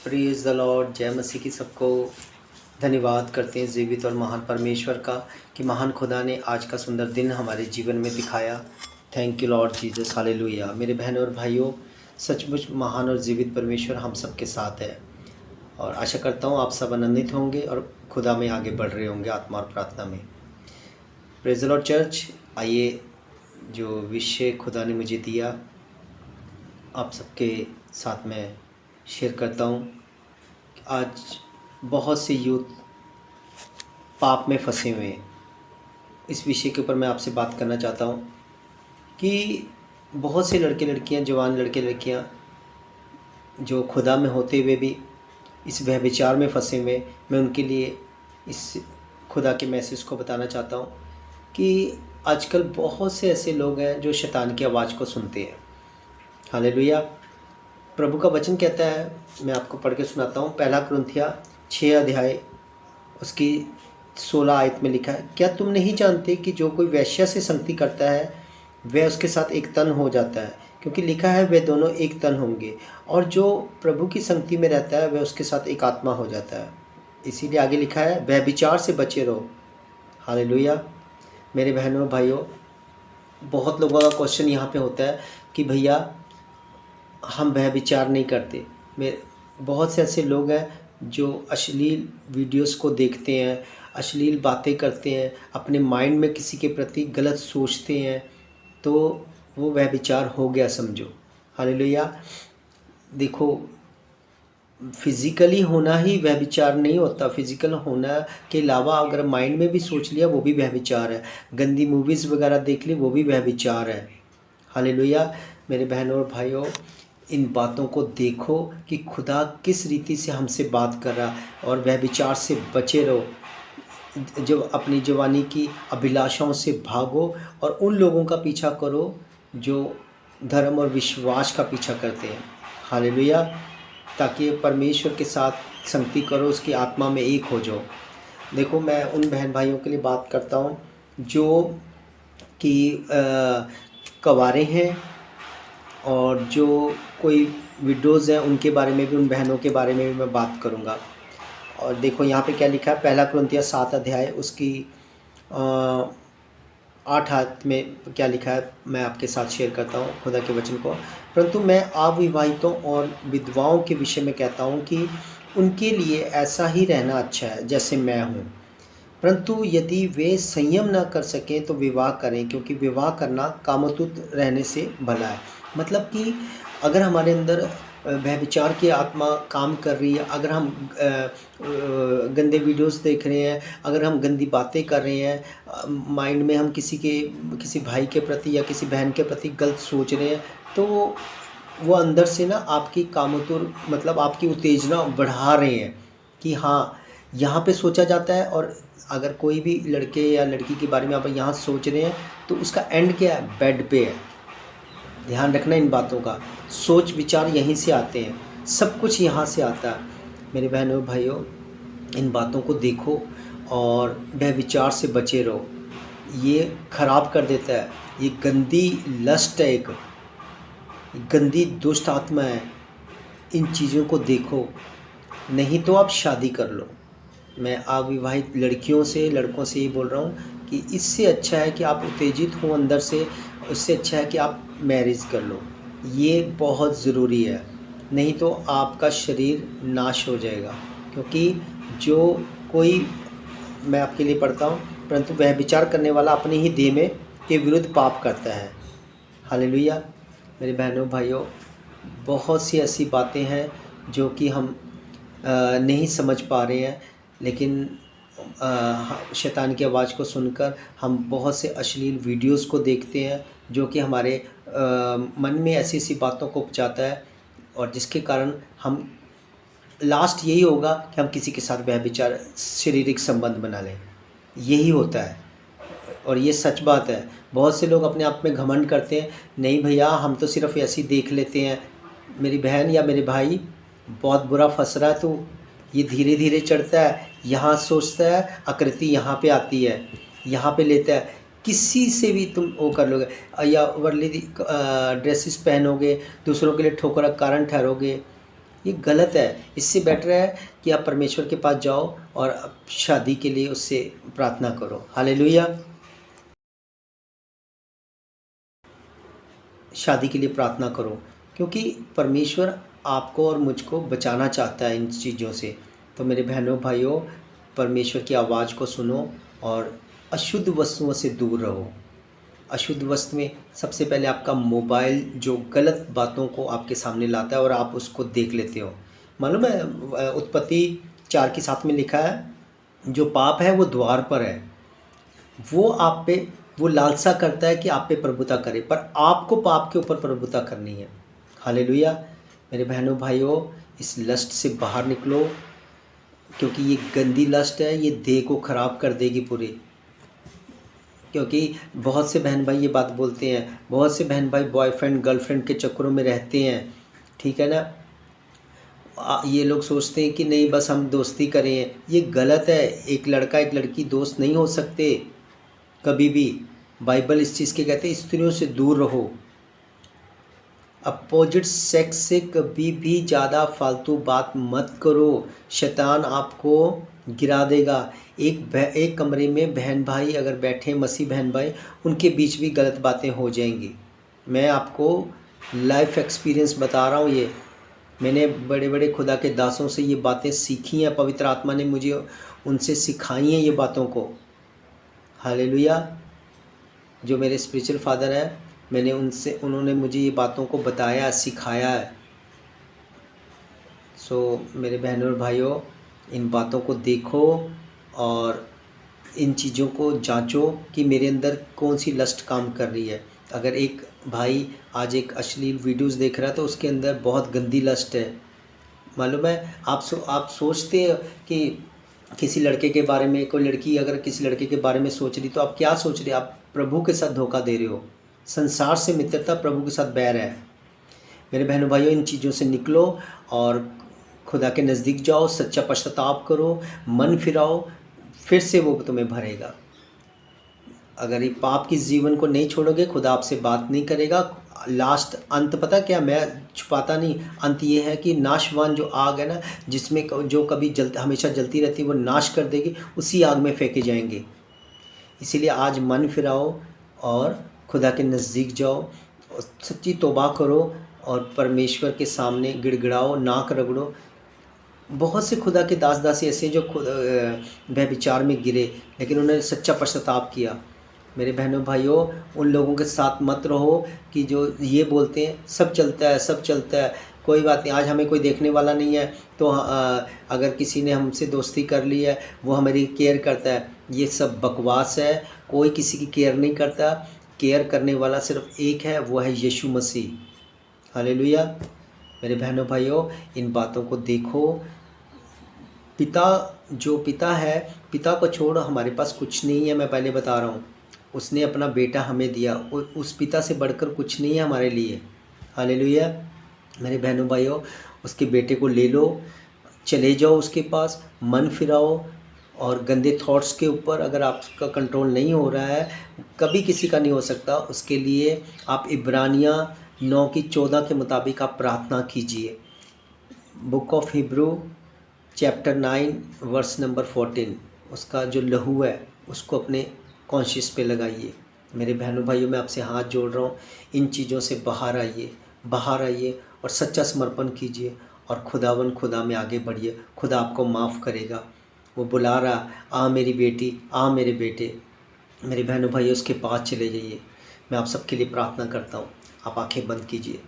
Praise the Lord. जय मसीह की सबको धन्यवाद करते हैं जीवित और महान परमेश्वर का कि महान खुदा ने आज का सुंदर दिन हमारे जीवन में दिखाया। Thank you Lord Jesus, hallelujah. मेरे बहनों और भाइयों, सचमुच महान और जीवित परमेश्वर हम सब के साथ है और आशा करता हूँ आप सब आनंदित होंगे और खुदा में आगे बढ़ रहे होंगे आत्मा और प्रार्थना में। Praise the Lord church. आइए, जो विषय खुदा ने मुझे दिया आप सबके साथ में शेयर करता हूँ। आज बहुत से यूथ पाप में फंसे हुए हैं। इस विषय के ऊपर मैं आपसे बात करना चाहता हूँ कि बहुत से लड़के लड़कियाँ, जवान लड़के लड़कियाँ जो खुदा में होते हुए भी इस व्यभिचार में फंसे हुए, मैं उनके लिए इस खुदा के मैसेज को बताना चाहता हूँ कि आजकल बहुत से ऐसे लोग हैं जो शैतान की आवाज़ को सुनते हैं। हालेलुया। प्रभु का वचन कहता है, मैं आपको पढ़ के सुनाता हूँ। पहला कुरिन्थियों 6 अध्याय उसकी 16 आयत में लिखा है, क्या तुम नहीं जानते कि जो कोई वेश्या से संगति करता है वह उसके साथ एक तन हो जाता है, क्योंकि लिखा है वे दोनों एक तन होंगे। और जो प्रभु की संगति में रहता है वह उसके साथ एक आत्मा हो जाता है। इसीलिए आगे लिखा है, व्यभिचार से बचे रहो। हालेलुया। मेरे बहनों भाइयों, बहुत लोगों का क्वेश्चन यहाँ पे होता है कि भैया हम व्यभिचार नहीं करते। बहुत से ऐसे लोग हैं जो अश्लील वीडियोस को देखते हैं, अश्लील बातें करते हैं, अपने माइंड में किसी के प्रति गलत सोचते हैं, तो वो व्यभिचार हो गया समझो। हालेलुया। देखो, फिज़िकली होना ही व्यभिचार नहीं होता। फिज़िकल होना के अलावा अगर माइंड में भी सोच लिया वो भी व्यभिचार है। गंदी मूवीज़ वगैरह देख ली वो भी व्यभिचार है। हालेलुया। मेरे बहनों और भाइयों, इन बातों को देखो कि खुदा किस रीति से हमसे बात कर रहा, और व्यभिचार से बचे रहो। जो अपनी जवानी की अभिलाषाओं से भागो और उन लोगों का पीछा करो जो धर्म और विश्वास का पीछा करते हैं। हालेलुया। ताकि परमेश्वर के साथ संगति करो, उसकी आत्मा में एक हो जाओ। देखो, मैं उन बहन भाइयों के लिए बात करता हूँ जो कि कवारे हैं और जो कोई विडोज़ हैं, उनके बारे में भी, उन बहनों के बारे में भी मैं बात करूँगा। और देखो यहाँ पे क्या लिखा है, पहला कुरिन्थियों 7 अध्याय उसकी 8 आयत में क्या लिखा है, मैं आपके साथ शेयर करता हूँ खुदा के वचन को। परंतु मैं अविवाहितों और विधवाओं के विषय में कहता हूँ कि उनके लिए ऐसा ही रहना अच्छा है जैसे मैं हूँ। परंतु यदि वे संयम न कर सकें तो विवाह करें, क्योंकि विवाह करना कामतुत रहने से भला है। मतलब कि अगर हमारे अंदर व्यभिचार की आत्मा काम कर रही है, अगर हम गंदे वीडियोस देख रहे हैं, अगर हम गंदी बातें कर रहे हैं, माइंड में हम किसी भाई के प्रति या किसी बहन के प्रति गलत सोच रहे हैं, तो वो अंदर से ना आपकी कामतुर मतलब आपकी उत्तेजना बढ़ा रहे हैं कि हाँ, यहाँ पे सोचा जाता है। और अगर कोई भी लड़के या लड़की के बारे में आप यहाँ सोच रहे हैं तो उसका एंड क्या है, बेड पे है। ध्यान रखना इन बातों का। सोच विचार यहीं से आते हैं, सब कुछ यहाँ से आता है। मेरे बहनों भाइयों, इन बातों को देखो और व्यभिचार से बचे रहो। ये खराब कर देता है, ये गंदी लस्ट है, एक गंदी दुष्ट आत्मा है। इन चीज़ों को देखो, नहीं तो आप शादी कर लो। मैं अविवाहित लड़कियों से, लड़कों से ये बोल रहा हूँ कि इससे अच्छा है कि आप उत्तेजित हो अंदर से, उससे अच्छा है कि आप मैरिज कर लो। ये बहुत ज़रूरी है, नहीं तो आपका शरीर नाश हो जाएगा। क्योंकि जो कोई, मैं आपके लिए पढ़ता हूँ, परंतु वह विचार करने वाला अपने ही देह में के विरुद्ध पाप करता है। हालेलुया। मेरे बहनों भाइयों, बहुत सी ऐसी बातें हैं जो कि हम नहीं समझ पा रहे हैं, लेकिन शैतान की आवाज़ को सुनकर हम बहुत से अश्लील वीडियोस को देखते हैं जो कि हमारे मन में ऐसी ऐसी बातों को उपजाता है, और जिसके कारण हम लास्ट यही होगा कि हम किसी के साथ व्यभिचार, शारीरिक संबंध बना लें। यही होता है और ये सच बात है। बहुत से लोग अपने आप में घमंड करते हैं, नहीं भैया हम तो सिर्फ ऐसे ही देख लेते हैं। मेरी बहन या मेरे भाई, बहुत बुरा फंस रहा है तू। ये धीरे धीरे चढ़ता है, यहाँ सोचता है, आकृति यहाँ पे आती है, यहाँ पे लेता है। किसी से भी तुम वो कर लोगे, या वर्ली ड्रेसेस पहनोगे, दूसरों के लिए ठोकर का कारण ठहरोगे, ये गलत है। इससे बेटर है कि आप परमेश्वर के पास जाओ और शादी के लिए उससे प्रार्थना करो। हालेलुया। शादी के लिए प्रार्थना करो, क्योंकि परमेश्वर आपको और मुझको बचाना चाहता है इन चीज़ों से। तो मेरे बहनों भाइयों, परमेश्वर की आवाज़ को सुनो और अशुद्ध वस्तुओं से दूर रहो। अशुद्ध वस्तु में सबसे पहले आपका मोबाइल जो गलत बातों को आपके सामने लाता है और आप उसको देख लेते हो। मालूम है उत्पत्ति 4:7 में लिखा है, जो पाप है वो द्वार पर है, वो आप पे, वो लालसा करता है कि आप पे प्रभुता करे, पर आपको पाप के ऊपर प्रभुता करनी है। हालेलुया। मेरे बहनों भाइयों, इस लस्ट से बाहर निकलो, क्योंकि ये गंदी लस्ट है, ये देह को ख़राब कर देगी पूरी। क्योंकि बहुत से बहन भाई ये बात बोलते हैं, बहुत से बहन भाई बॉयफ्रेंड गर्लफ्रेंड के चक्करों में रहते हैं, ठीक है ना। ये लोग सोचते हैं कि नहीं बस हम दोस्ती करें, ये गलत है। एक लड़का एक लड़की दोस्त नहीं हो सकते कभी भी। बाइबल इस चीज़ के कहते हैं स्त्रियों से दूर रहो। अपोजिट सेक्स से कभी भी ज़्यादा फालतू बात मत करो, शैतान आपको गिरा देगा। एक कमरे में बहन भाई अगर बैठे, मसीह बहन भाई, उनके बीच भी गलत बातें हो जाएंगी। मैं आपको लाइफ एक्सपीरियंस बता रहा हूँ। ये मैंने बड़े बड़े खुदा के दासों से ये बातें सीखी हैं, पवित्र आत्मा ने मुझे उनसे सिखाई हैं ये बातों को। हालेलुया। जो मेरे स्पिरिचुअल फादर हैं, उन्होंने मुझे ये बातों को बताया, सिखाया है। सो मेरे बहनों और भाइयों, इन बातों को देखो और इन चीज़ों को जांचो कि मेरे अंदर कौन सी लस्ट काम कर रही है। अगर एक भाई आज एक अश्लील वीडियोस देख रहा है तो उसके अंदर बहुत गंदी लस्ट है। मालूम है, आप सोचते हैं कि किसी लड़के के बारे में, कोई लड़की अगर किसी लड़के के बारे में सोच रही, तो आप क्या सोच रहे हैं? आप प्रभु के साथ धोखा दे रहे हो। संसार से मित्रता, प्रभु के साथ बैर है। मेरे बहनों भाइयों, इन चीज़ों से निकलो और खुदा के नज़दीक जाओ, सच्चा पश्चाताप करो, मन फिराओ, फिर से वो तुम्हें भरेगा। अगर ये पाप की जीवन को नहीं छोड़ोगे, खुदा आपसे बात नहीं करेगा। लास्ट अंत पता क्या, मैं छुपाता नहीं, अंत ये है कि नाशवान जो आग है ना, जिसमें जो कभी हमेशा जलती रहती है, वो नाश कर देगी, उसी आग में फेंके जाएंगे। इसीलिए आज मन फिराओ और खुदा के नज़दीक जाओ, सच्ची तौबा करो और परमेश्वर के सामने गिड़गिड़ाओ, नाक रगड़ो। बहुत से खुदा के दास दासी ऐसे जो खुद व्यभिचार में गिरे, लेकिन उन्होंने सच्चा पश्चाताप किया। मेरे बहनों भाइयों, उन लोगों के साथ मत रहो कि जो ये बोलते हैं सब चलता है, सब चलता है, कोई बात नहीं, आज हमें कोई देखने वाला नहीं है तो अगर किसी ने हमसे दोस्ती कर ली है वो हमारी केयर करता है। ये सब बकवास है। कोई किसी की केयर नहीं करता। केयर करने वाला सिर्फ एक है, वो है यीशु मसीह। हालेलुया। मेरे बहनों भाइयों, इन बातों को देखो। पिता है, पिता को छोड़ हमारे पास कुछ नहीं है। मैं पहले बता रहा हूँ, उसने अपना बेटा हमें दिया, उस पिता से बढ़कर कुछ नहीं है हमारे लिए। हालेलुया। मेरे बहनों भाइयों, उसके बेटे को ले लो, चले जाओ उसके पास, मन फिराओ। और गंदे थॉट्स के ऊपर अगर आपका कंट्रोल नहीं हो रहा है, कभी किसी का नहीं हो सकता, उसके लिए आप इब्रानियाँ 9:14 के मुताबिक आप प्रार्थना कीजिए। Book of Hebrew chapter 9 verse number 14, उसका जो लहू है उसको अपने कॉन्शियस पे लगाइए। मेरे बहनों भाइयों, मैं आपसे हाथ जोड़ रहा हूँ, इन चीज़ों से बाहर आइए, बाहर आइए और सच्चा समर्पण कीजिए और खुदा में आगे बढ़िए। खुदा आपको माफ़ करेगा। वो बुला रहा, आ मेरी बेटी, आ मेरे बेटे। मेरे बहनों भाइयों, उसके पास चले जाइए। मैं आप सबके लिए प्रार्थना करता हूँ। आप आंखें बंद कीजिए।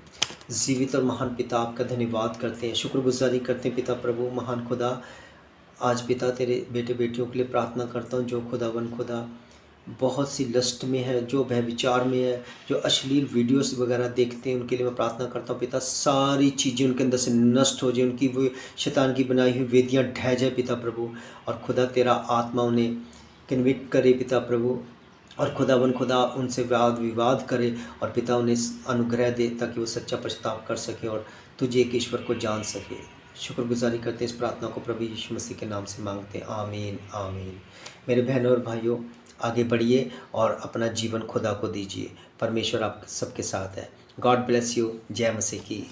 जीवित और महान पिता, आपका धन्यवाद करते हैं, शुक्रगुजारी करते हैं पिता प्रभु महान खुदा। आज पिता तेरे बेटे बेटियों के लिए प्रार्थना करता हूँ जो खुदा बहुत सी लस्ट में है, जो व्यभिचार में है, जो अश्लील वीडियोस वगैरह देखते हैं, उनके लिए मैं प्रार्थना करता हूँ पिता, सारी चीज़ें उनके अंदर से नष्ट हो जाए, उनकी वो शैतान की बनाई हुई वेदियाँ ढह जाए पिता प्रभु। और खुदा तेरा आत्मा उन्हें कन्विक्ट करे पिता प्रभु, और खुदा उनसे वाद विवाद करे और पिता उन्हें अनुग्रह दे ताकि वो सच्चा पश्चाताप कर सके और तुझे एक ईश्वर को जान सके। शुक्रगुजारी करते हैं, इस प्रार्थना को प्रभु यीशु मसीह के नाम से मांगते हैं, आमीन आमीन। मेरे बहनों और भाइयों, आगे बढ़िए और अपना जीवन खुदा को दीजिए। परमेश्वर आप सबके साथ है। God bless you. जय मसीह की।